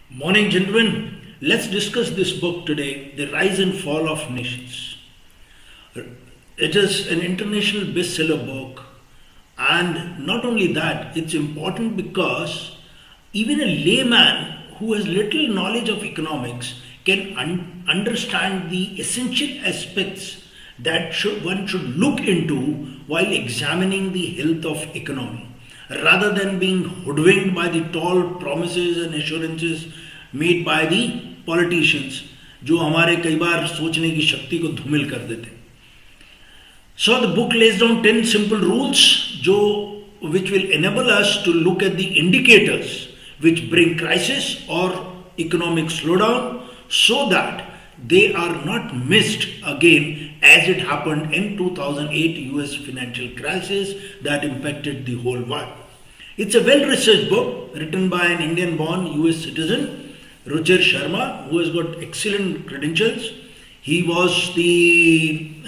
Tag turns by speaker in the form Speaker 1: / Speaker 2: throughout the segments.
Speaker 1: Morning, gentlemen. Let's discuss this book today, The Rise and Fall of Nations. It is an international bestseller book, and not only that, it's important because even a layman who has little knowledge of economics can understand the essential aspects that one should look into while examining the health of economy, rather than being hoodwinked by the tall promises and assurances made by the politicians जो हमारे कई बार सोचने की शक्ति को धूमिल कर देते हैं. So the book lays down 10 simple rules which will enable us to look at the indicators which bring crisis or economic slowdown so that they are not missed again as it happened in 2008 US financial crisis that impacted the whole world. It's a well-researched book written by an Indian-born US citizen, Ruchir Sharma, who has got excellent credentials. He was the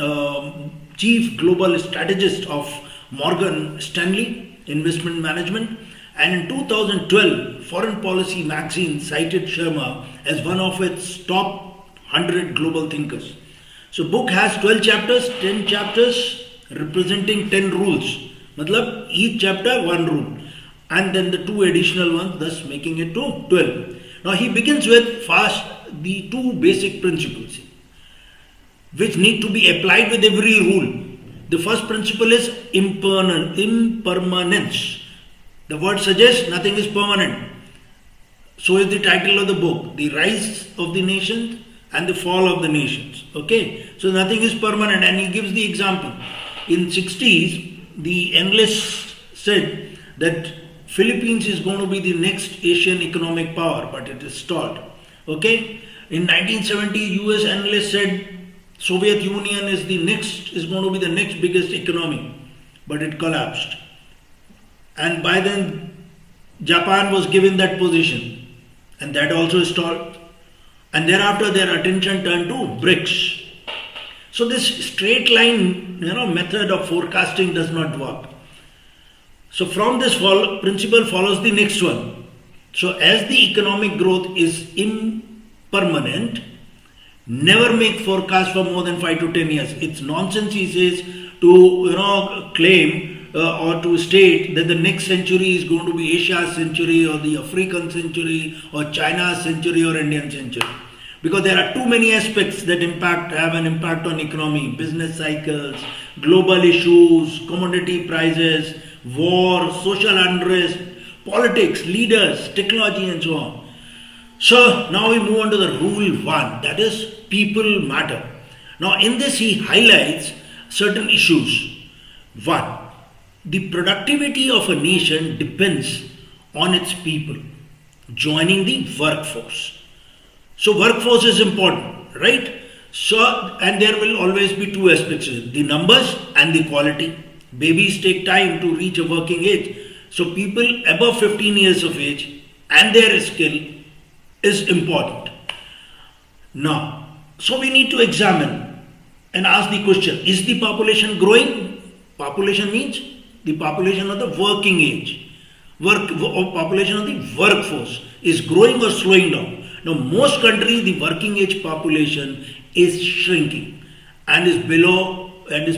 Speaker 1: chief global strategist of Morgan Stanley Investment Management, and in 2012, Foreign Policy magazine cited Sharma as one of its top 100 global thinkers. So book has 12 chapters, 10 chapters representing 10 rules. Matlab each chapter one rule, and then the two additional ones, thus making it to 12. Now he begins with first the two basic principles which need to be applied with every rule. The first principle is impermanence. The word suggests nothing is permanent. So is the title of the book, The Rise of the Nations and the Fall of the Nations. Okay, so nothing is permanent, and he gives the example. In 60s, the analysts said that Philippines is going to be the next Asian economic power, but it is stalled. Okay, in 1970, US analysts said Soviet Union is going to be the next biggest economy, but it collapsed. And by then, Japan was given that position, and that also stalled. And thereafter, their attention turned to BRICS. So this straight line, method of forecasting does not work. So from this principle follows the next one. So as the economic growth is impermanent, never make forecast for more than 5 to 10 years. It's nonsense, he says, to claim or to state that the next century is going to be Asia's century or the African century or China's century or Indian century. Because there are too many aspects that have an impact on economy, business cycles, global issues, commodity prices, war, social unrest, politics, leaders, technology, and so on. So now we move on to the rule 1, that is people matter. Now in this he highlights certain issues. 1. The productivity of a nation depends on its people joining the workforce. So workforce is important, right? So, and there will always be two aspects, the numbers and the quality. Babies take time to reach a working age. So people above 15 years of age and their skill is important. Now, so we need to examine and ask the question, is the population growing? Population means the population of the working age. Population of the workforce is growing or slowing down. Now, most countries, the working age population is shrinking and is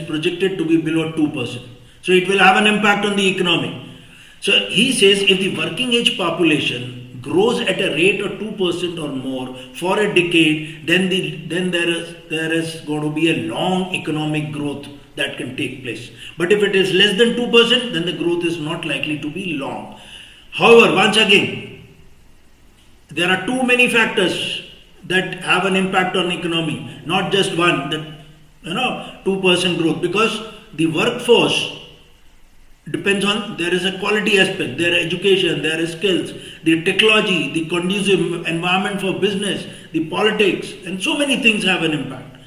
Speaker 1: projected to be below 2%. So it will have an impact on the economy. So he says if the working age population grows at a rate of 2% or more for a decade, then there is going to be a long economic growth that can take place. But if it is less than 2%, then the growth is not likely to be long. However, once again, there are too many factors that have an impact on economy, not just one, that 2% growth, because the workforce depends on, there is a quality aspect, their education, their skills, the technology, the conducive environment for business, the politics, and so many things have an impact.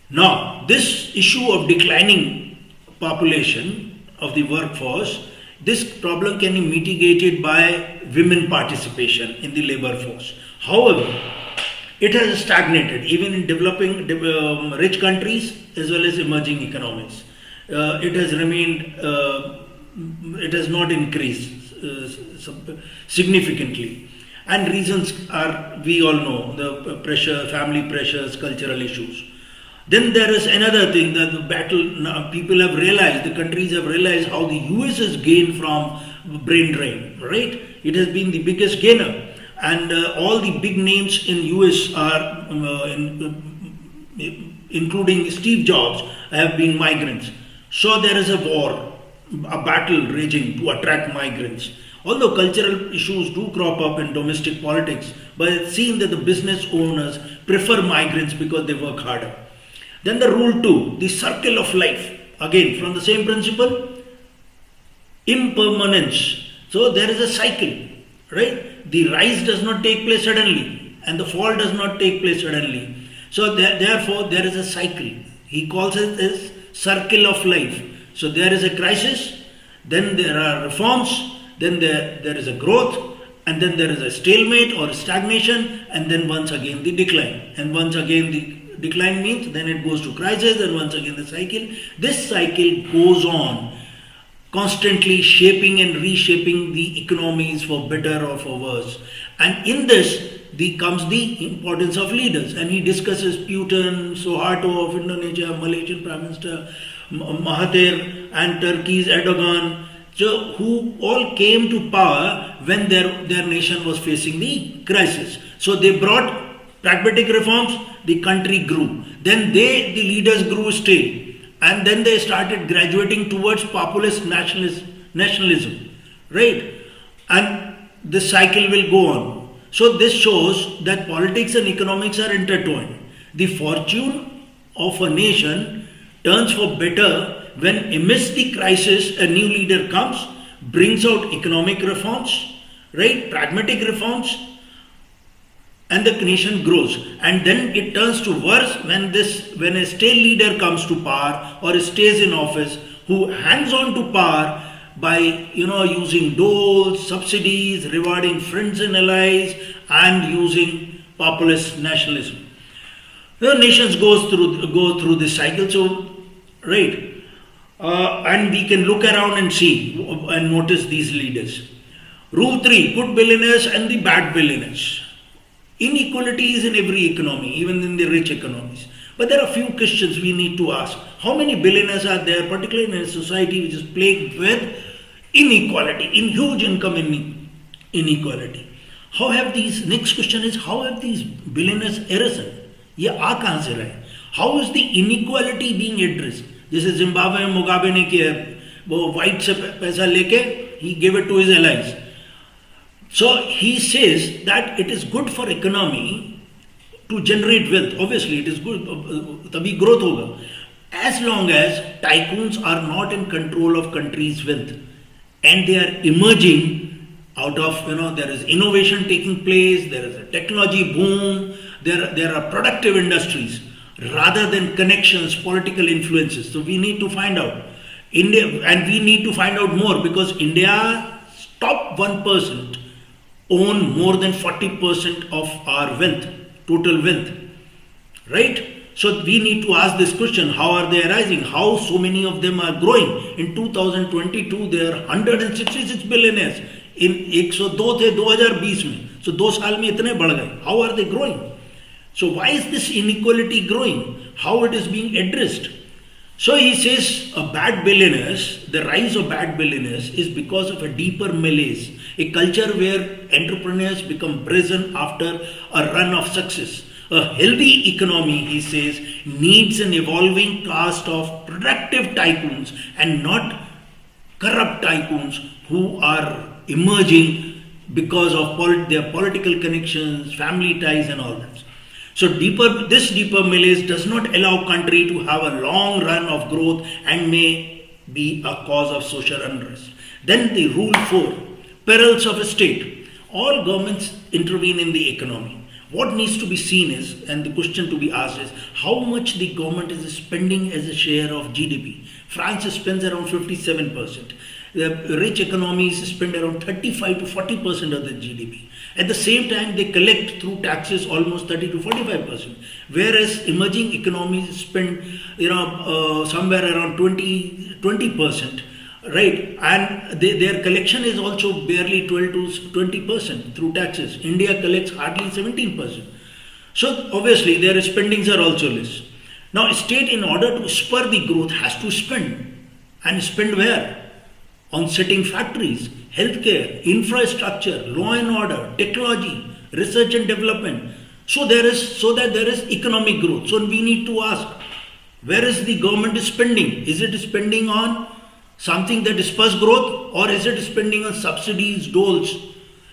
Speaker 1: Now, this issue of declining population of the workforce, this problem can be mitigated by women participation in the labor force. However, it has stagnated even in developing rich countries as well as emerging economies. It has remained, it has not increased significantly. And reasons are, we all know, the pressure, family pressures, cultural issues. Then there is another thing that the battle, now people have realized, the countries have realized how the US has gained from brain drain, right? It has been the biggest gainer. And all the big names in US are, including Steve Jobs, have been migrants. So there is a war, a battle raging to attract migrants. Although cultural issues do crop up in domestic politics, but it's seen that the business owners prefer migrants because they work harder. Then the rule 2, the circle of life. Again, from the same principle, impermanence. So there is a cycle, right? The rise does not take place suddenly and the fall does not take place suddenly. So therefore there is a cycle. He calls it as circle of life. So there is a crisis, then there are reforms, then there is a growth, and then there is a stalemate or stagnation, and then once again the decline. And once again the decline means then it goes to crisis, and once again the cycle. This cycle goes on, constantly shaping and reshaping the economies for better or for worse. And in this comes the importance of leaders. And he discusses Putin, Suharto of Indonesia, Malaysian Prime Minister, Mahathir, and Turkey's Erdogan, so who all came to power when their nation was facing the crisis. So they brought pragmatic reforms, the country grew. Then the leaders grew still. And then they started graduating towards populist nationalism, right? And this cycle will go on. So this shows that politics and economics are intertwined. The fortune of a nation turns for better when amidst the crisis a new leader comes, brings out economic reforms, right? Pragmatic reforms, and the nation grows. And then it turns to worse when a state leader comes to power or stays in office who hangs on to power by using doles, subsidies, rewarding friends and allies, and using populist nationalism. The nations go through this cycle. So, right. And we can look around and see and notice these leaders. Rule 3, good billionaires and the bad billionaires. Inequality is in every economy, even in the rich economies. But there are few questions we need to ask. How many billionaires are there, particularly in a society which is plagued with inequality, in huge income inequality? Next question is, how have these billionaires arisen? ये आ कहाँ से रहे? How is the inequality being addressed? जैसे Zimbabwe में Mugabe ने किया, वो white से पैसा लेके he gave it to his allies. So he says that it is good for economy to generate wealth. Obviously it is good, तभी growth होगा. As long as tycoons are not in control of country's wealth and they are emerging out of, there is innovation taking place, there is a technology boom, there are productive industries rather than connections, political influences. So we need to find out. India, and we need to find out more because India's top 1% own more than 40% of our wealth, total wealth, right? So we need to ask this question, how are they arising? How so many of them are growing? In 2022, there are 166 billionaires. In 102 थे 2020 में. So 2 साल में इतने बढ़ गए. How are they growing? So why is this inequality growing? How it is being addressed? So he says the rise of bad billionaires is because of a deeper malaise, a culture where entrepreneurs become brazen after a run of success. A healthy economy, he says, needs an evolving cast of productive tycoons and not corrupt tycoons who are emerging because of their political connections, family ties and all that. So this deeper malaise does not allow country to have a long run of growth and may be a cause of social unrest. Then the rule 4, perils of a state. All governments intervene in the economy. What needs to be seen is, and the question to be asked is, how much the government is spending as a share of GDP. France spends around 57%. The rich economies spend around 35 to 40% of the GDP. At the same time, they collect through taxes almost 30 to 45%. Whereas emerging economies spend, somewhere around 20%. right? And their collection is also barely 12 to 20% through taxes. India collects hardly 17%. So obviously their spendings are also less. Now, a state, in order to spur the growth, has to spend. And spend where? On setting factories, healthcare, infrastructure, law and order, technology, research and development. So that there is economic growth. So we need to ask, where is the government spending? Is it spending on something that spurs growth, or is it spending on subsidies, doles,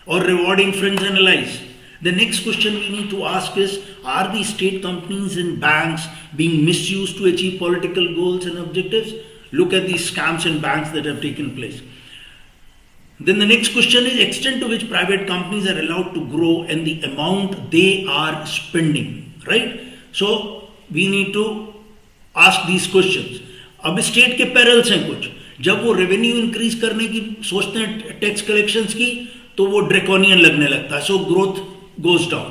Speaker 1: or rewarding friends and allies? The next question we need to ask is, are the state companies and banks being misused to achieve political goals and objectives? Look at these scams in banks that have taken place. Then the next question is extent to which private companies are allowed to grow and the amount they are spending, right? So we need to ask these questions. अब state के parallels हैं कुछ, जब वो revenue increase करने की सोचते हैं टैक्स कलेक्शंस की, तो वो ड्रैकोनियन लगने लगता है. So growth goes down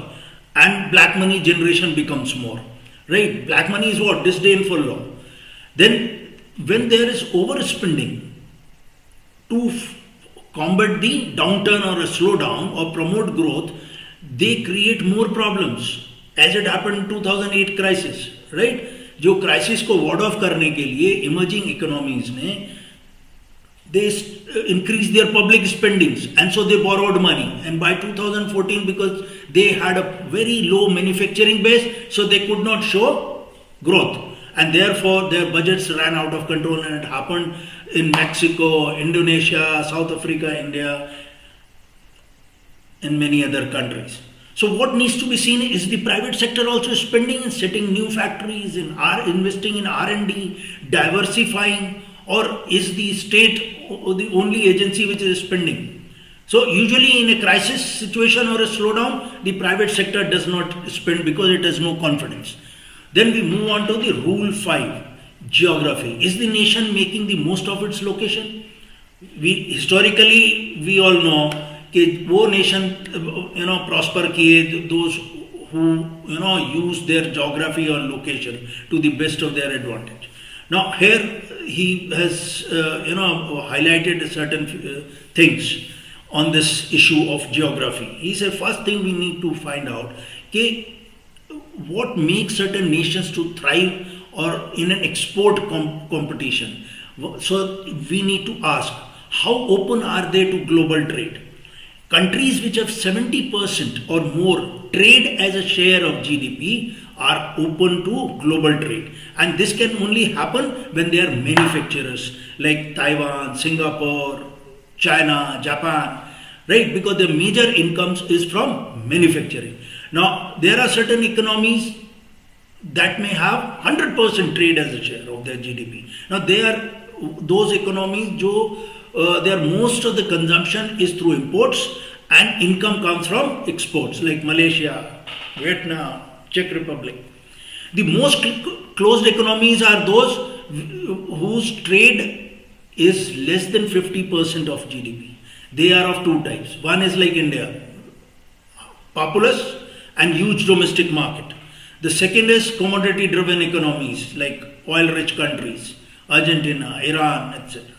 Speaker 1: and black money generation becomes more, right? Black money is what? Disdainful law. Then when there is overspending to combat the downturn or a slowdown or promote growth, they create more problems, as it happened in 2008 crisis, right? जो crisis को ward of करने के लिए emerging economies ने they increased their public spendings, and so they borrowed money, and by 2014, because they had a very low manufacturing base, so they could not show growth, and therefore their budgets ran out of control, and it happened in Mexico, Indonesia, South Africa, India, and many other countries. So what needs to be seen is the private sector also spending and setting new factories and are investing in R&D, diversifying, or is the state the only agency which is spending? So usually in a crisis situation or a slowdown, the private sector does not spend because it has no confidence. Then we move on to the rule 5, geography. Is the nation making the most of its location? Historically we all know that वो nation prosper किए, those who use their geography or location to the best of their advantage. Now here he has highlighted certain things on this issue of geography. He said first thing we need to find out what makes certain nations to thrive or in an export competition. So we need to ask, how open are they to global trade? Countries which have 70% or more trade as a share of GDP are open to global trade, and this can only happen when they are manufacturers like Taiwan, Singapore, China, Japan, right? Because the major incomes is from manufacturing. Now there are certain economies that may have 100% trade as a share of their GDP. Now they are those economies their most of the consumption is through imports and income comes from exports, like Malaysia, Vietnam, Czech Republic. The most closed economies are those whose trade is less than 50% of GDP. They are of two types. One is like India, populous and huge domestic market. The second is commodity driven economies like oil rich countries, Argentina, Iran, etc.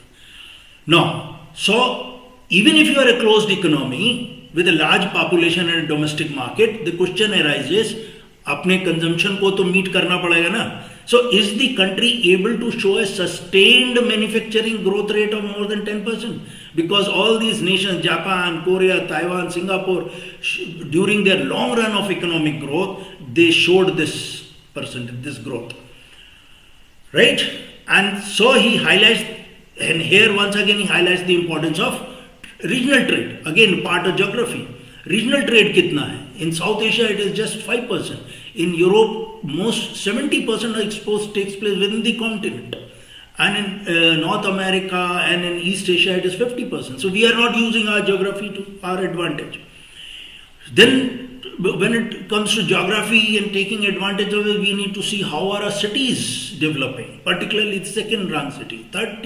Speaker 1: Now, so even if you are a closed economy with a large population and a domestic market, the question arises, अपने consumption को तो meet करना पड़ेगा ना. So is the country able to show a sustained manufacturing growth rate of more than 10%? Because all these nations, Japan, Korea, Taiwan, Singapore, during their long run of economic growth, they showed this percentage, this growth, right? And so he highlights, and here once again he highlights the importance of regional trade. Again, part of geography. Regional trade कितना है? In South Asia it is just 5%. In Europe, most 70% of exports takes place within the continent. And in North America and in East Asia it is 50%. So we are not using our geography to our advantage. Then when it comes to geography and taking advantage of it, we need to see how are our cities developing, particularly second rung cities, third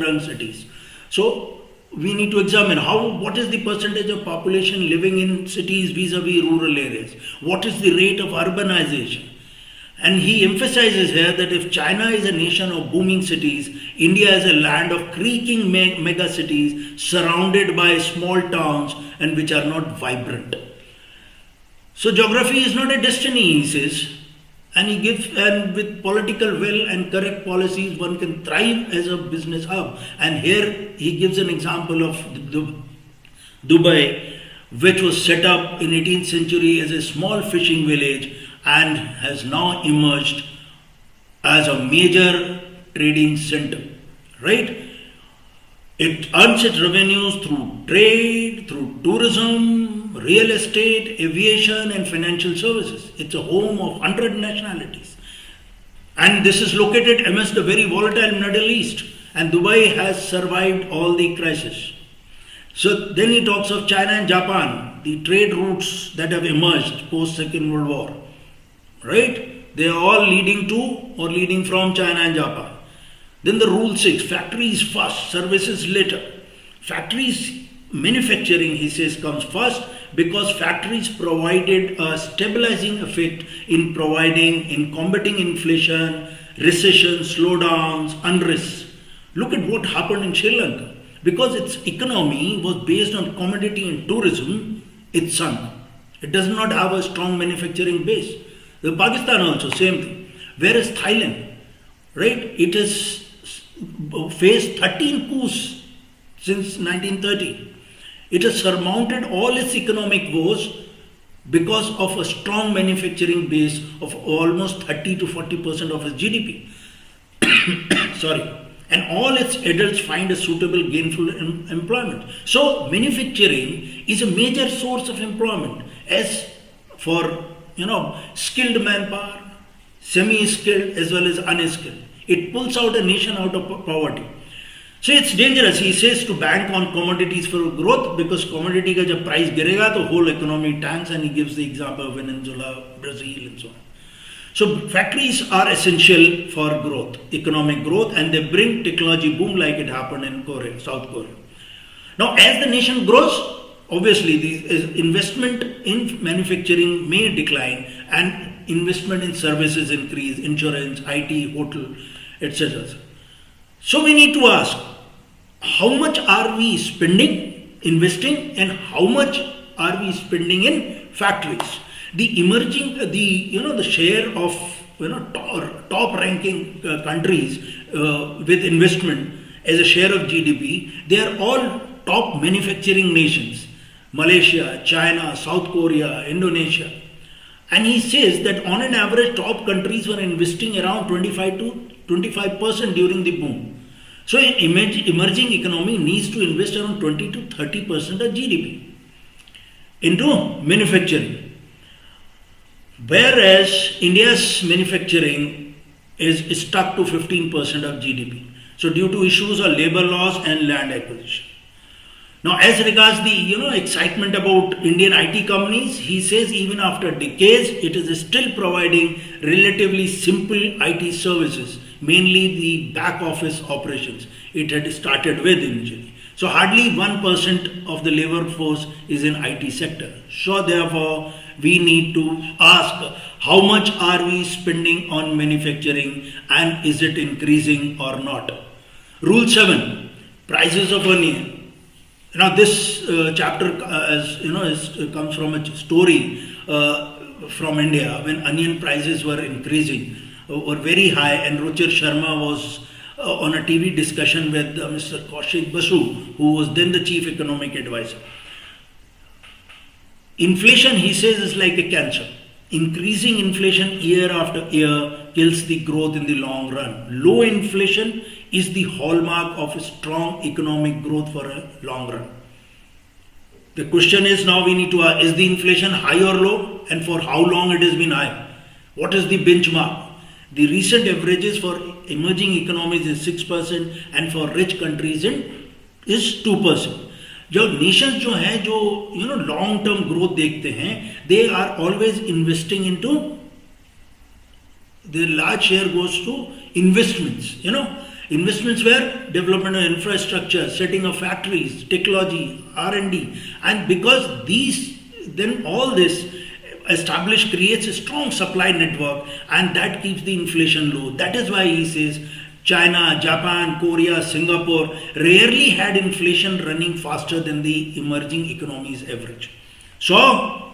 Speaker 1: rung cities. So we need to examine what is the percentage of population living in cities vis-a-vis rural areas. What is the rate of urbanization? And he emphasizes here that if China is a nation of booming cities, India is a land of creaking mega cities surrounded by small towns and which are not vibrant. So geography is not a destiny, he says, and he gives, and with political will and correct policies, one can thrive as a business hub. And here he gives an example of Dubai, which was set up in 18th century as a small fishing village and has now emerged as a major trading center, right? It earns its revenues through trade, through tourism, real estate, aviation, and financial services. It's a home of 100 nationalities. And this is located amidst a very volatile Middle East. And Dubai has survived all the crises. So then he talks of China and Japan, the trade routes that have emerged post Second World War, right? They are all leading to or leading from China and Japan. Then the rule 6, factories first, services later. Factories manufacturing, he says, comes first because factories provided a stabilizing effect in combating inflation, recession, slowdowns, unrest. Look at what happened in Sri Lanka. Because its economy was based on commodity and tourism, it sunk. It does not have a strong manufacturing base. The Pakistan also, same thing. Whereas Thailand, right, it has faced 13 coups since 1930. It has surmounted all its economic woes because of a strong manufacturing base of almost 30 to 40% of its GDP. Sorry. And all its adults find a suitable gainful employment. So manufacturing is a major source of employment as for skilled manpower, semi-skilled as well as unskilled. It pulls out a nation out of poverty. So it's dangerous, he says, to bank on commodities for growth because commodity ka jab price girega to whole economy tanks, and he gives the example of Venezuela, Brazil and so on. So factories are essential for growth, economic growth, and they bring technology boom like it happened in South Korea. Now as the nation grows, obviously the investment in manufacturing may decline and investment in services increase, insurance, IT, hotel, etc. So we need to ask, how much are we spending, investing, and how much are we spending in factories? The emerging, the share of top ranking countries with investment as a share of GDP, they are all top manufacturing nations: Malaysia, China, South Korea, Indonesia. And he says that on an average, top countries were investing around 25% during the boom. So an emerging economy needs to invest around 20 to 30% of GDP into manufacturing. Whereas India's manufacturing is stuck to 15% of GDP. So due to issues of labor laws and land acquisition. Now as regards the excitement about Indian IT companies, he says even after decades it is still providing relatively simple IT services, mainly the back office operations it had started with initially. So hardly 1% of the labor force is in IT sector. So therefore we need to ask, how much are we spending on manufacturing and is it increasing or not? Rule 7, prices of onion. Now this chapter comes from a story from India when onion prices were increasing, were very high, and Ruchir Sharma was on a TV discussion with Mr. Kaushik Basu, who was then the chief economic advisor. Inflation, he says, is like a cancer. Increasing inflation year after year kills the growth in the long run. Low inflation is the hallmark of a strong economic growth for a long run. The question is now we need to ask, is the inflation high or low, and for how long it has been high? What is the benchmark? The recent averages for emerging economies is 6% and for rich countries is 2%. जो nations जो हैं जो long term growth देखते हैं, they are always investing into, their large share goes to investments, investments where development of infrastructure, setting of factories, technology, R&D, and because all this creates a strong supply network, and that keeps the inflation low. That is why he says China, Japan, Korea, Singapore rarely had inflation running faster than the emerging economies average. So,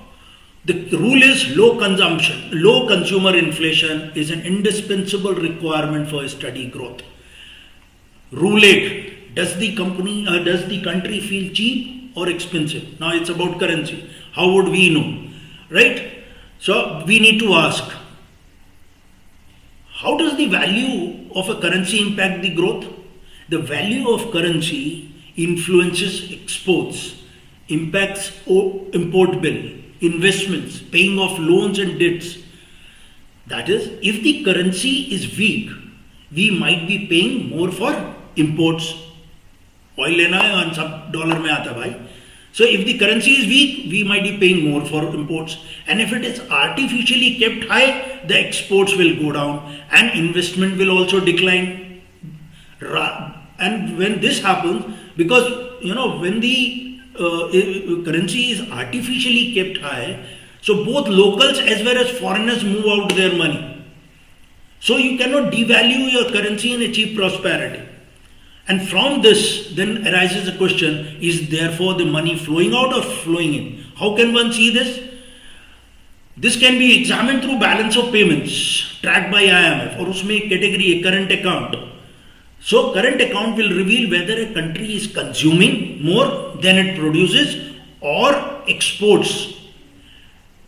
Speaker 1: the rule is low consumption, low consumer inflation is an indispensable requirement for steady growth. Rule 8, does the country feel cheap or expensive? Now it's about currency. How would we know? Right? So we need to ask, how does the value of a currency impact the growth? The value of currency influences exports, impacts import bill, investments, paying off loans and debts. That is, if the currency is weak, we might be paying more for imports. Oil लेना है और सब dollar में आता भाई. So if the currency is weak, we might be paying more for imports. And if it is artificially kept high, the exports will go down and investment will also decline. And when this happens, because when the currency is artificially kept high, so both locals as well as foreigners move out their money. So you cannot devalue your currency and achieve prosperity. And from this then arises the question, is therefore the money flowing out or flowing in? How can one see this? This can be examined through balance of payments tracked by IMF और उसमें एक category है current account. So current account will reveal whether a country is consuming more than it produces or exports,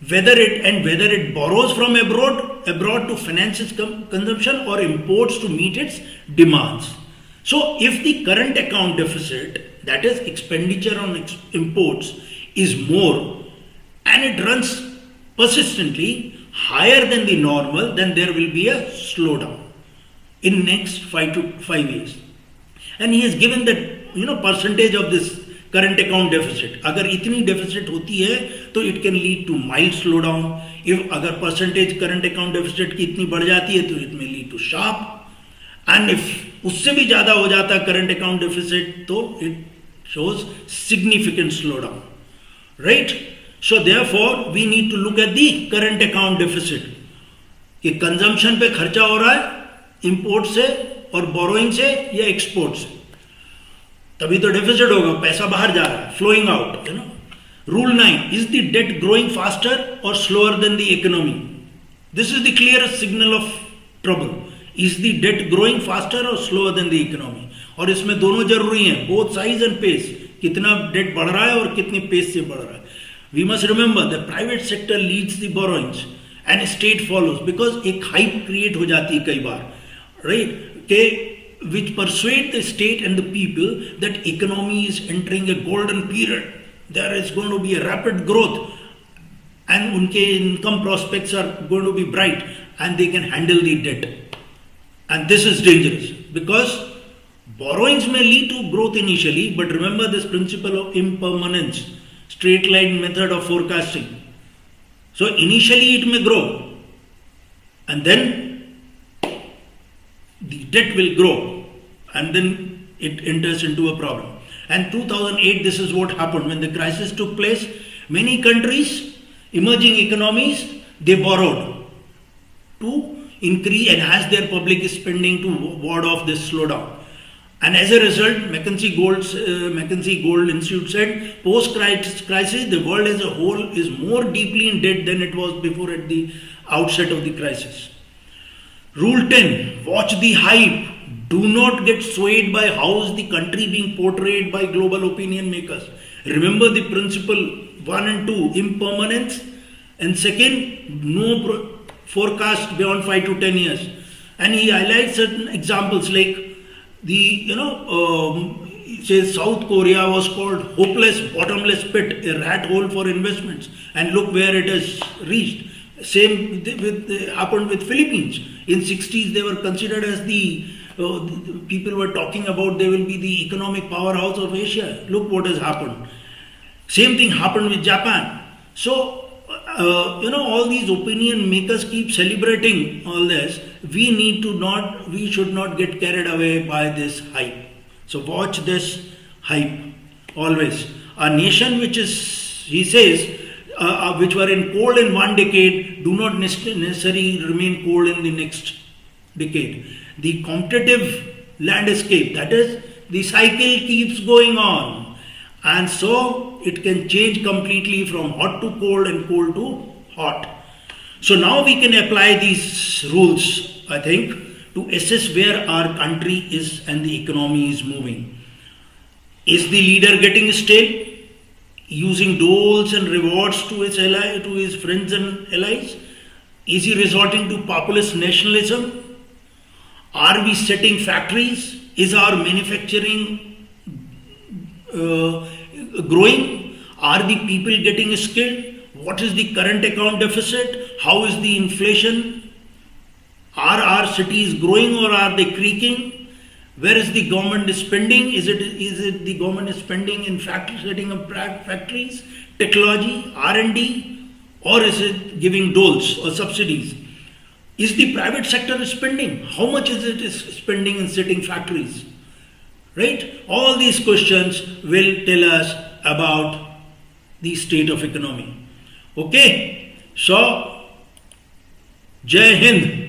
Speaker 1: whether it borrows from abroad to finance its consumption or imports to meet its demands. So if the current account deficit, that is expenditure on imports, is more and it runs persistently higher than the normal, then there will be a slowdown in next 5 years. And he has given that percentage of this current account deficit. अगर इतनी deficit होती है तो it can lead to mild slowdown. If अगर percentage current account deficit की इतनी बढ़ जाती है तो it may lead to sharp. And if उससे भी ज़्यादा हो जाता है current account deficit तो it shows significant slowdown. Right? So therefore we need to look at the current account deficit. कि consumption पे खर्चा हो रहा है import से और borrowing से या export से, तभी तो deficit होगा, पैसा बाहर जा रहा है, flowing out. Rule 9, is the debt growing faster or slower than the economy? This is the clearest signal of trouble. Is the debt growing faster or slower than the economy? और इसमें दोनों जरूरी हैं, both size and pace. कितना debt बढ़ रहा है और कितनी pace से बढ़ रहा है. We must remember the private sector leads the borrowings and state follows, because एक hype create हो जाती है कई बार, right? Which persuade the state and the people that economy is entering a golden period. There is going to be a rapid growth and उनके income prospects are going to be bright and they can handle the debt. And this is dangerous because borrowings may lead to growth initially, but remember this principle of impermanence, straight line method of forecasting. So initially it may grow and then the debt will grow and then it enters into a problem. And 2008, this is what happened. When the crisis took place, many countries, emerging economies, they borrowed to enhance their public spending to ward off this slowdown. And as a result, McKinsey Gold Institute said, post-crisis, the world as a whole is more deeply in debt than it was before at the outset of the crisis. Rule 10, watch the hype. Do not get swayed by how is the country being portrayed by global opinion makers. Remember the principle 1 and 2, impermanence, and second, no forecast beyond 5 to 10 years. And he highlights certain examples like says South Korea was called hopeless, bottomless pit, a rat hole for investments, and look where it has reached. Same happened with Philippines. In 60s, they were considered as people were talking about they will be the economic powerhouse of Asia. Look what has happened. Same thing happened with Japan. So, all these opinion makers keep celebrating all this. We should not get carried away by this hype. So watch this hype always. A nation which is, he says, which were in cold in one decade do not necessarily remain cold in the next. decade. The competitive landscape, that is, the cycle keeps going on, and so it can change completely from hot to cold and cold to hot. So now we can apply these rules, I think, to assess where our country is and the economy is moving. Is the leader getting stale, using doles and rewards to his friends and allies? Is he resorting to populist nationalism? Are we setting factories? Is our manufacturing growing? Are the people getting skilled? What is the current account deficit? How is the inflation? Are our cities growing or are they creaking? Where is the government spending? Is it the government spending in setting up factories, technology, R&D, or is it giving doles or subsidies? Is the private sector spending? How much is it spending in setting factories? Right? All these questions will tell us about the state of economy. Okay? So, Jai Hind.